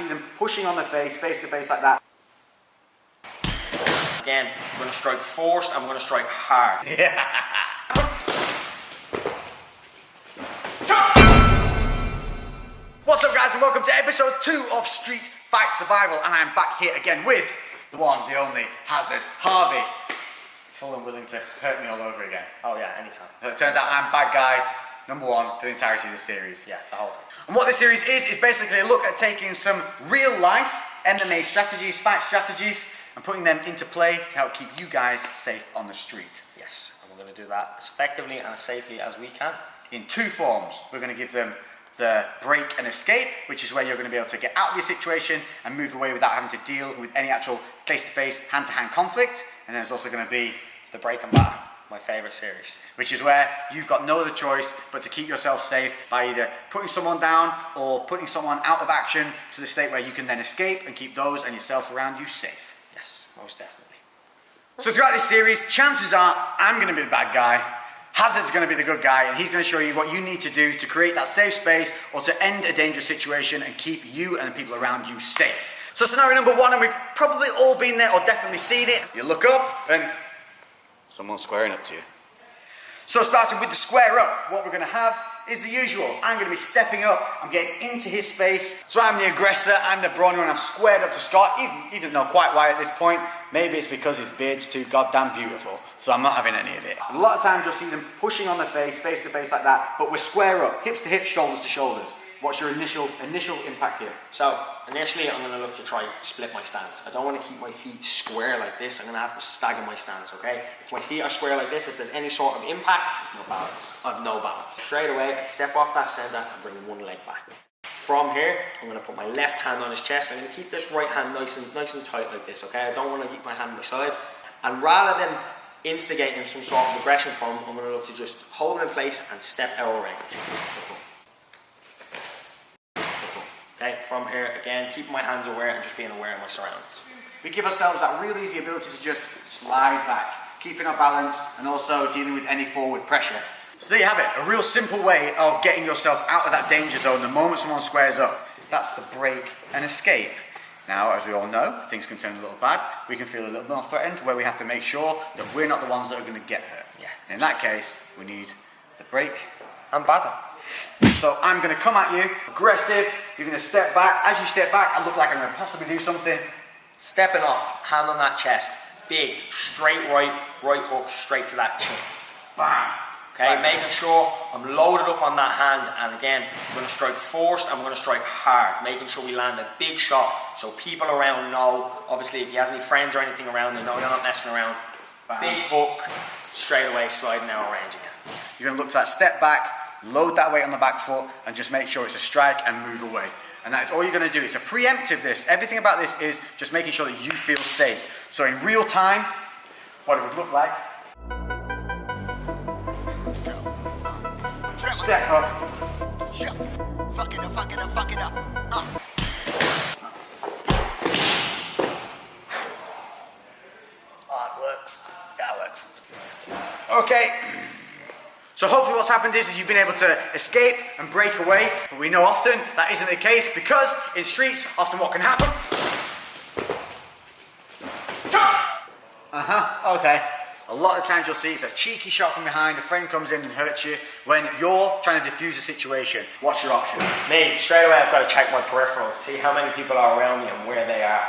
see them pushing on their face to face like that. Again, I'm going to strike forced, I'm going to strike hard. Yeah. What's up, guys, and welcome to episode 2 of Street Fight Survival, and I'm back here again with the one, the only, Hazard Harvey. Full and willing to hurt me all over again. Oh yeah, anytime. So it turns out I'm bad guy number 1 for the entirety of the series. Yeah, the whole thing. And what this series is basically a look at taking some real life MMA strategies, fight strategies, and putting them into play to help keep you guys safe on the street. Yes, and we're going to do that as effectively and as safely as we can. In 2 forms. We're going to give them the break and escape, which is where you're going to be able to get out of your situation and move away without having to deal with any actual face-to-face, hand-to-hand conflict. And then there's also going to be the break and batter, my favourite series. Which is where you've got no other choice but to keep yourself safe by either putting someone down or putting someone out of action to the state where you can then escape and keep those and yourself around you safe. Yes, most definitely. So throughout this series, chances are I'm going to be the bad guy, Hazard's going to be the good guy, and he's going to show you what you need to do to create that safe space or to end a dangerous situation and keep you and the people around you safe. So scenario number 1, and we've probably all been there or definitely seen it. You look up and someone's squaring up to you. So starting with the square up, what we're going to have is the usual. I'm going to be stepping up, I'm getting into his space. So I'm the aggressor, I'm the brawny one, I've squared up to start. He doesn't know quite why at this point. Maybe it's because his beard's too goddamn beautiful, so I'm not having any of it. A lot of times you'll see them pushing on their face to face like that, but we're square up, hips to hips, shoulders to shoulders. What's your initial impact here? So, initially I'm going to look to try split my stance. I don't want to keep my feet square like this. I'm going to have to stagger my stance, okay? If my feet are square like this, if there's any sort of impact, no balance. I have no balance. Straight away, I step off that centre and bring one leg back. From here, I'm going to put my left hand on his chest. I'm going to keep this right hand nice and tight like this, okay? I don't want to keep my hand on my side. And rather than instigating some sort of aggression from him, I'm going to look to just hold him in place and step out of range. Okay, from here, again, keeping my hands aware and just being aware of my surroundings. We give ourselves that real easy ability to just slide back, keeping our balance and also dealing with any forward pressure. So there you have it, a real simple way of getting yourself out of that danger zone the moment someone squares up. That's the break and escape. Now, as we all know, things can turn a little bad. We can feel a little more threatened where we have to make sure that we're not the ones that are going to get hurt. Yeah. In that case, we need the break and batter. So I'm going to come at you, aggressive, you're going to step back. As you step back, I look like I'm going to possibly do something. Stepping off, hand on that chest, big, straight right hook, straight to that chin. Bam. Okay, right. Making sure I'm loaded up on that hand, and again, I'm going to strike forced, I'm going to strike hard, making sure we land a big shot so people around know. Obviously, if he has any friends or anything around, they know you're not messing around. Bam. Big hook, straight away, sliding out of range again. You're going to look for that step back, load that weight on the back foot, and just make sure it's a strike and move away. And that is all you're going to do. It's a preemptive this. Everything about this is just making sure that you feel safe. So in real time, what it would look like. Let's go. Step up. Yeah. Fuck it up. Oh, it works. That works. Okay. So hopefully what's happened is you've been able to escape and break away, but we know often that isn't the case because in streets, often what can happen? Okay. A lot of times you'll see it's a cheeky shot from behind, a friend comes in and hurts you when you're trying to defuse a situation. What's your option? Me, straight away I've got to check my peripherals, see how many people are around me and where they are.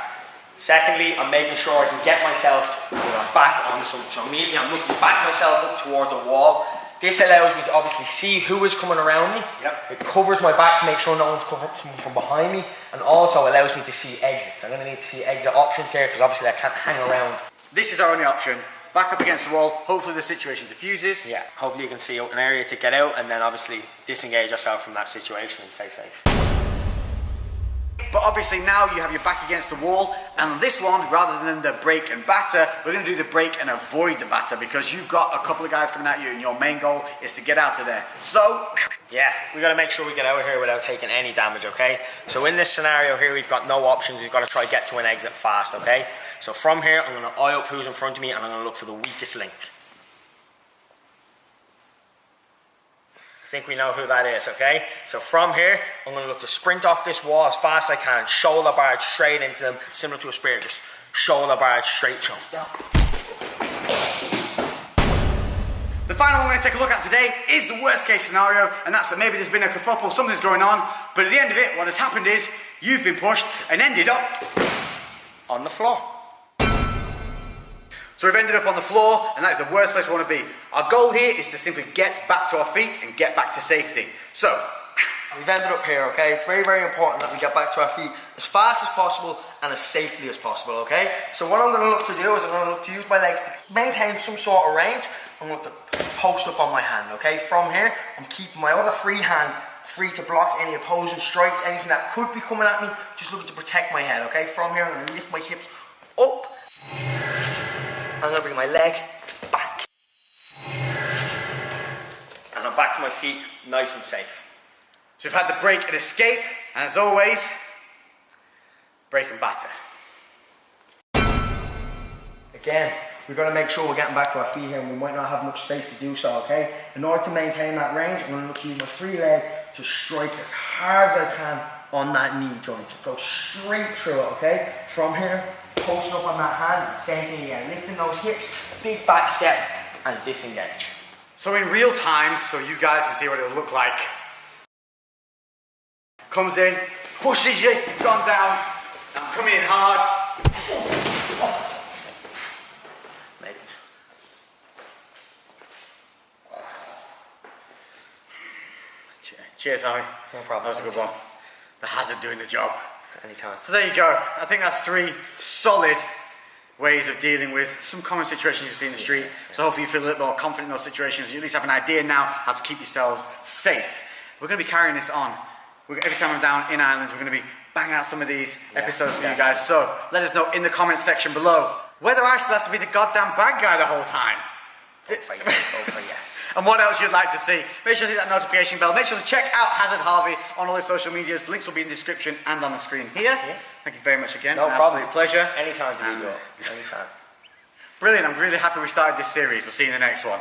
Secondly, I'm making sure I can get myself back onto something. So immediately I'm looking back myself up towards a wall. This allows me to obviously see who is coming around me. Yep. It covers my back to make sure no one's coming from behind me, and also allows me to see exits. I'm going to need to see exit options here because obviously I can't hang around. This is our only option. Back up against the wall, hopefully the situation diffuses. Yeah, hopefully you can see an area to get out and then obviously disengage yourself from that situation and stay safe. But obviously now you have your back against the wall, and this one, rather than the break and batter, we're going to do the break and avoid the batter because you've got a couple of guys coming at you and your main goal is to get out of there. So, yeah, we got to make sure we get out of here without taking any damage, okay? So in this scenario here, we've got no options. We've got to try get to an exit fast, okay? So from here, I'm going to eye up who's in front of me and I'm going to look for the weakest link. think we know who that is, okay? So from here, I'm gonna look to sprint off this wall as fast as I can, shoulder barge straight into them, similar to a spear, just shoulder barge straight choke down. The final one we're going to take a look at today is the worst case scenario, and that's that maybe there's been a kerfuffle, something's going on, but at the end of it, what has happened is you've been pushed and ended up On the floor. So we've ended up on the floor, and that is the worst place we want to be. Our goal here is to simply get back to our feet and get back to safety. So, We've ended up here, okay? It's very, very important that we get back to our feet as fast as possible and as safely as possible, okay? So what I'm going to look to do is I'm going to look to use my legs to maintain some sort of range. I'm going to post up on my hand, okay? From here, I'm keeping my other free hand free to block any opposing strikes, anything that could be coming at me, just looking to protect my head, okay? From here, I'm going to lift my hips up. I'm going to bring my leg back. And I'm back to my feet, nice and safe. so we've had the break and escape, and as always, break and batter. Again, we've got to make sure we're getting back to our feet here, and we might not have much space to do so, okay? In order to maintain that range, I'm going to look to use my free leg to strike as hard as I can on that knee joint. Go straight through it, okay? From here, posting up on that hand, same thing again. Lifting those hips, big back step, and disengage. So in real time, so you guys can see what it'll look like. Comes in, pushes you, gone down, I'm coming in hard. Amazing. Cheers, Harry. No problem. That was a good one. The hazard doing the job. Anytime. So there you go. I think that's 3 solid ways of dealing with some common situations you see in the street. So hopefully you feel a little more confident in those situations. You at least have an idea now how to keep yourselves safe. We're going to be carrying this on. Every time I'm down in Ireland, we're going to be banging out some of these episodes for you guys. So let us know in the comments section below whether I still have to be the goddamn bad guy the whole time. Go for yes, go for yes. And what else you'd like to see. Make sure to hit that notification bell. Make sure to check out Hazard Harvey on all his social medias. Links will be in the description and on the screen here. Thank you very much again. No An problem. absolute pleasure. Anytime to be good. Anytime. Brilliant. I'm really happy we started this series. We'll see you in the next one.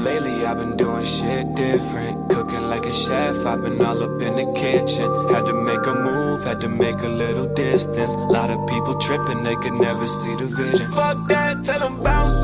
Lately I've been doing shit different, cooking like a chef, I've been all up in the kitchen. Had to make a move, had to make a little distance. Lot of people tripping, they could never see the vision. Fuck that, tell them bounce.